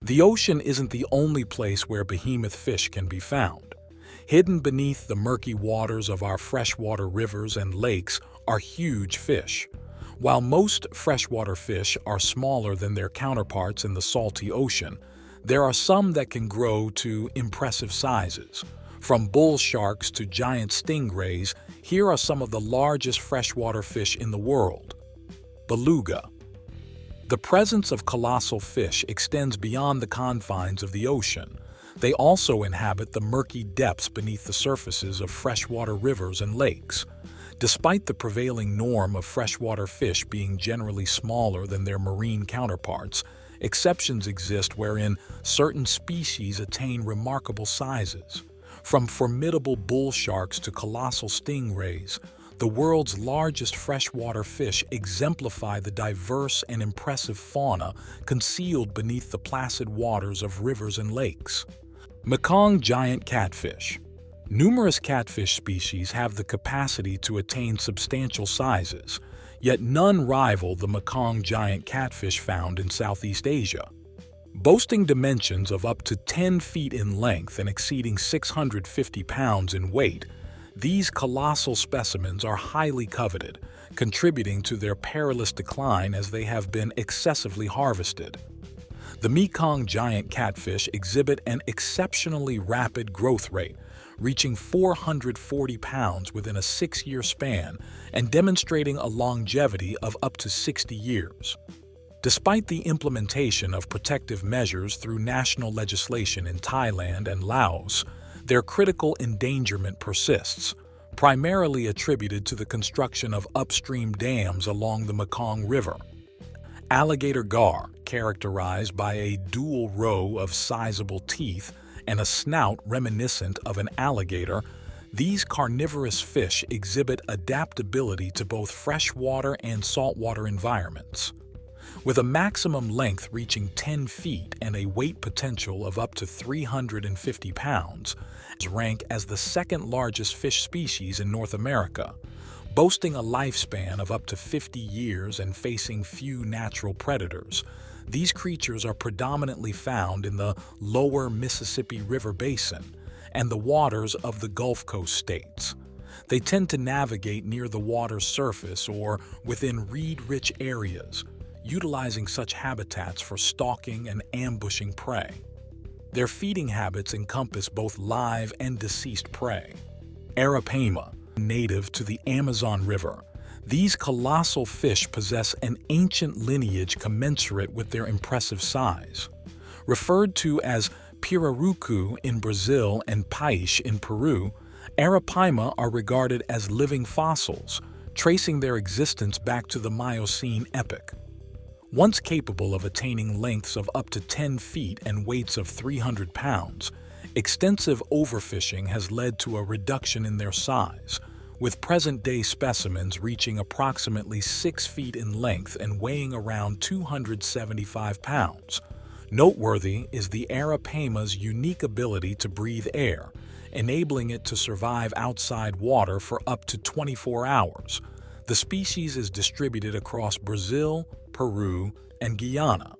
The ocean isn't the only place where behemoth fish can be found. Hidden beneath the murky waters of our freshwater rivers and lakes are huge fish. While most freshwater fish are smaller than their counterparts in the salty ocean, there are some that can grow to impressive sizes. From bull sharks to giant stingrays, here are some of the largest freshwater fish in the world. Beluga. The presence of colossal fish extends beyond the confines of the ocean. They also inhabit the murky depths beneath the surfaces of freshwater rivers and lakes. Despite the prevailing norm of freshwater fish being generally smaller than their marine counterparts, exceptions exist wherein certain species attain remarkable sizes. From formidable bull sharks to colossal stingrays, the world's largest freshwater fish exemplify the diverse and impressive fauna concealed beneath the placid waters of rivers and lakes. Mekong giant catfish. Numerous catfish species have the capacity to attain substantial sizes, yet none rival the Mekong giant catfish found in Southeast Asia. Boasting dimensions of up to 10 feet in length and exceeding 650 pounds in weight, these colossal specimens are highly coveted, contributing to their perilous decline as they have been excessively harvested. The Mekong giant catfish exhibit an exceptionally rapid growth rate, reaching 440 pounds within a 6-year span and demonstrating a longevity of up to 60 years. Despite the implementation of protective measures through national legislation in Thailand and Laos, their critical endangerment persists, primarily attributed to the construction of upstream dams along the Mekong River. Alligator gar, characterized by a dual row of sizable teeth and a snout reminiscent of an alligator, these carnivorous fish exhibit adaptability to both freshwater and saltwater environments. With a maximum length reaching 10 feet and a weight potential of up to 350 pounds, rank as the second largest fish species in North America, boasting a lifespan of up to 50 years and facing few natural predators. These creatures are predominantly found in the lower Mississippi River Basin and the waters of the Gulf Coast states. They tend to navigate near the water's surface or within reed-rich areas, utilizing such habitats for stalking and ambushing prey. Their feeding habits encompass both live and deceased prey. Arapaima, native to the Amazon River, these colossal fish possess an ancient lineage commensurate with their impressive size. Referred to as pirarucu in Brazil and paixe in Peru, Arapaima are regarded as living fossils, tracing their existence back to the Miocene epoch. Once capable of attaining lengths of up to 10 feet and weights of 300 pounds, extensive overfishing has led to a reduction in their size, with present-day specimens reaching approximately 6 feet in length and weighing around 275 pounds. Noteworthy is the Arapaima's unique ability to breathe air, enabling it to survive outside water for up to 24 hours. The species is distributed across Brazil, Peru, and Guyana.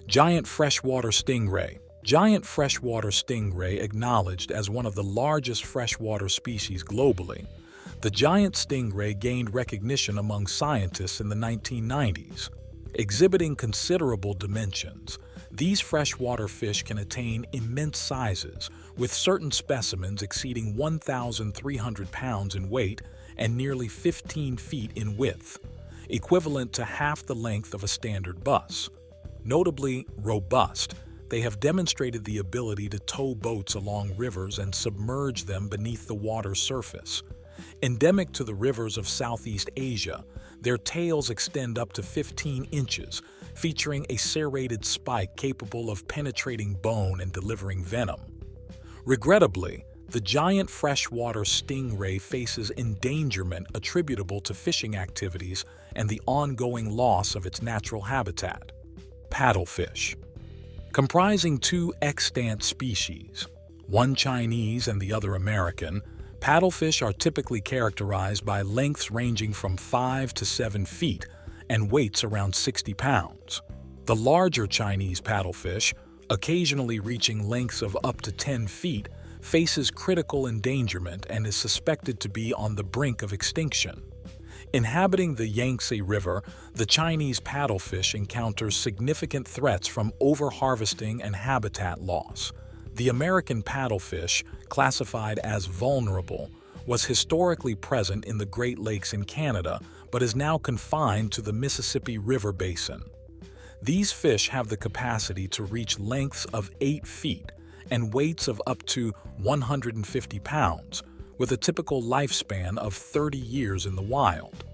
Giant freshwater stingray. Giant freshwater stingray, acknowledged as one of the largest freshwater species globally, the giant stingray gained recognition among scientists in the 1990s. Exhibiting considerable dimensions, these freshwater fish can attain immense sizes, with certain specimens exceeding 1,300 pounds in weight and nearly 15 feet in width, equivalent to half the length of a standard bus. Notably robust, they have demonstrated the ability to tow boats along rivers and submerge them beneath the water's surface. Endemic to the rivers of Southeast Asia, their tails extend up to 15 inches, featuring a serrated spike capable of penetrating bone and delivering venom. Regrettably, the giant freshwater stingray faces endangerment attributable to fishing activities and the ongoing loss of its natural habitat. Paddlefish. Comprising two extant species, one Chinese and the other American, paddlefish are typically characterized by lengths ranging from 5 to 7 feet and weights around 60 pounds. The larger Chinese paddlefish, occasionally reaching lengths of up to 10 feet, faces critical endangerment and is suspected to be on the brink of extinction. Inhabiting the Yangtze River, the Chinese paddlefish encounters significant threats from overharvesting and habitat loss. The American paddlefish, classified as vulnerable, was historically present in the Great Lakes in Canada, but is now confined to the Mississippi River basin. These fish have the capacity to reach lengths of 8 feet and weights of up to 150 pounds, with a typical lifespan of 30 years in the wild.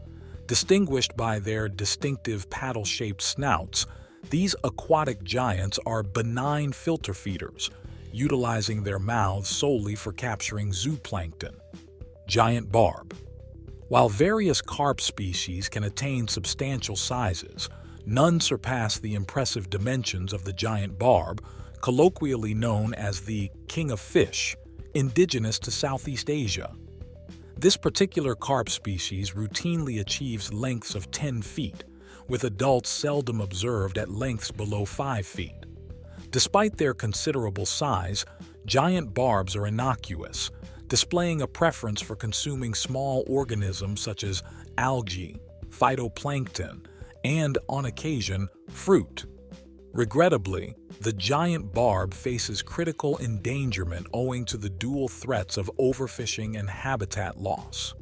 Distinguished by their distinctive paddle-shaped snouts, these aquatic giants are benign filter feeders, utilizing their mouths solely for capturing zooplankton. Giant barb. While various carp species can attain substantial sizes, none surpass the impressive dimensions of the giant barb, colloquially known as the king of fish, indigenous to Southeast Asia. This particular carp species routinely achieves lengths of 10 feet, with adults seldom observed at lengths below 5 feet. Despite their considerable size, giant barbs are innocuous, displaying a preference for consuming small organisms such as algae, phytoplankton, and, on occasion, fruit. Regrettably, the giant barb faces critical endangerment owing to the dual threats of overfishing and habitat loss.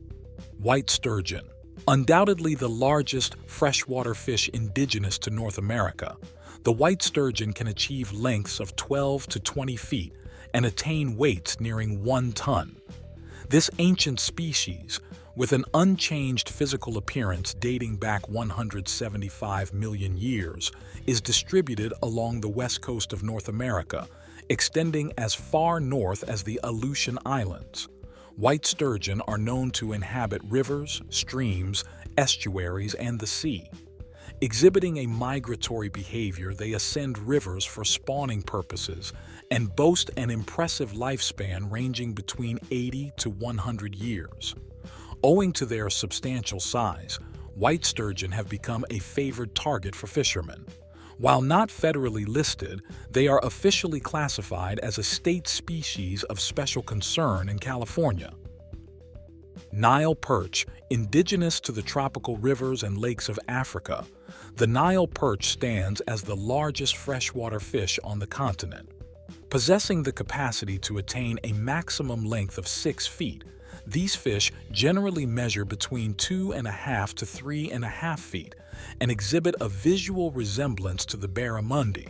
White sturgeon. Undoubtedly the largest freshwater fish indigenous to North America, the white sturgeon can achieve lengths of 12 to 20 feet and attain weights nearing 1 ton. This ancient species, with an unchanged physical appearance dating back 175 million years, is distributed along the west coast of North America, extending as far north as the Aleutian Islands. White sturgeon are known to inhabit rivers, streams, estuaries, and the sea. Exhibiting a migratory behavior, they ascend rivers for spawning purposes and boast an impressive lifespan ranging between 80 to 100 years. Owing to their substantial size, white sturgeon have become a favored target for fishermen. While not federally listed, they are officially classified as a state species of special concern in California. Nile perch, indigenous to the tropical rivers and lakes of Africa, the Nile perch stands as the largest freshwater fish on the continent. Possessing the capacity to attain a maximum length of 6 feet, these fish generally measure between 2.5 to 3.5 feet and exhibit a visual resemblance to the barramundi.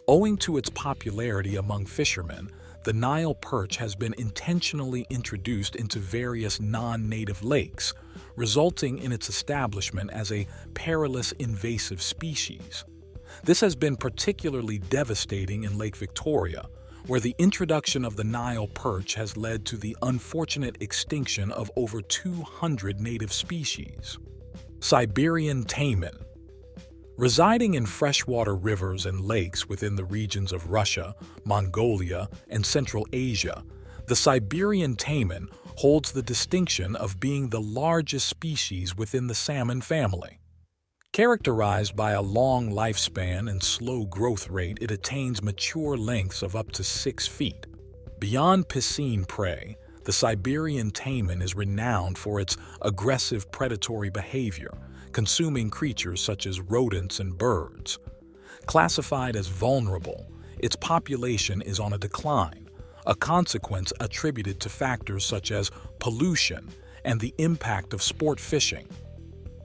Owing to its popularity among fishermen, the Nile perch has been intentionally introduced into various non-native lakes, resulting in its establishment as a perilous invasive species. This has been particularly devastating in Lake Victoria, where the introduction of the Nile perch has led to the unfortunate extinction of over 200 native species. Siberian Taimen. Residing in freshwater rivers and lakes within the regions of Russia, Mongolia, and Central Asia, the Siberian Taimen holds the distinction of being the largest species within the salmon family. Characterized by a long lifespan and slow growth rate, it attains mature lengths of up to 6 feet. Beyond piscine prey, the Siberian Taimen is renowned for its aggressive predatory behavior, consuming creatures such as rodents and birds. Classified as vulnerable, its population is on a decline, a consequence attributed to factors such as pollution and the impact of sport fishing.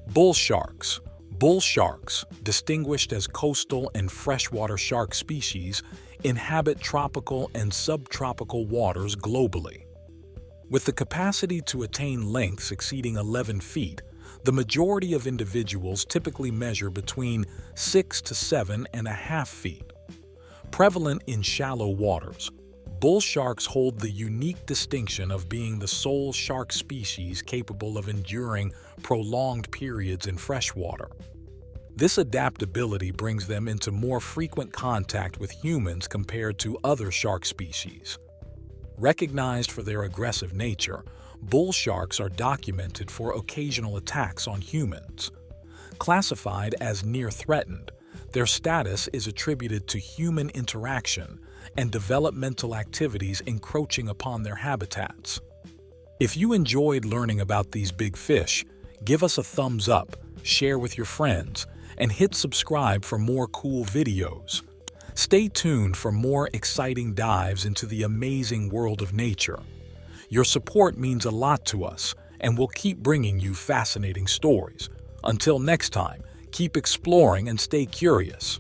Bull sharks. Bull sharks, distinguished as coastal and freshwater shark species, inhabit tropical and subtropical waters globally. With the capacity to attain lengths exceeding 11 feet, the majority of individuals typically measure between 6 to 7.5 feet. Prevalent in shallow waters, bull sharks hold the unique distinction of being the sole shark species capable of enduring prolonged periods in freshwater. This adaptability brings them into more frequent contact with humans compared to other shark species. Recognized for their aggressive nature, bull sharks are documented for occasional attacks on humans. Classified as near threatened, Their status is attributed to human interaction and developmental activities encroaching upon their habitats. If you enjoyed learning about these big fish, give us a thumbs up, share with your friends, and hit subscribe for more cool videos. Stay tuned for more exciting dives into the amazing world of nature. Your support means a lot to us, and we'll keep bringing you fascinating stories. Until next time, keep exploring and stay curious.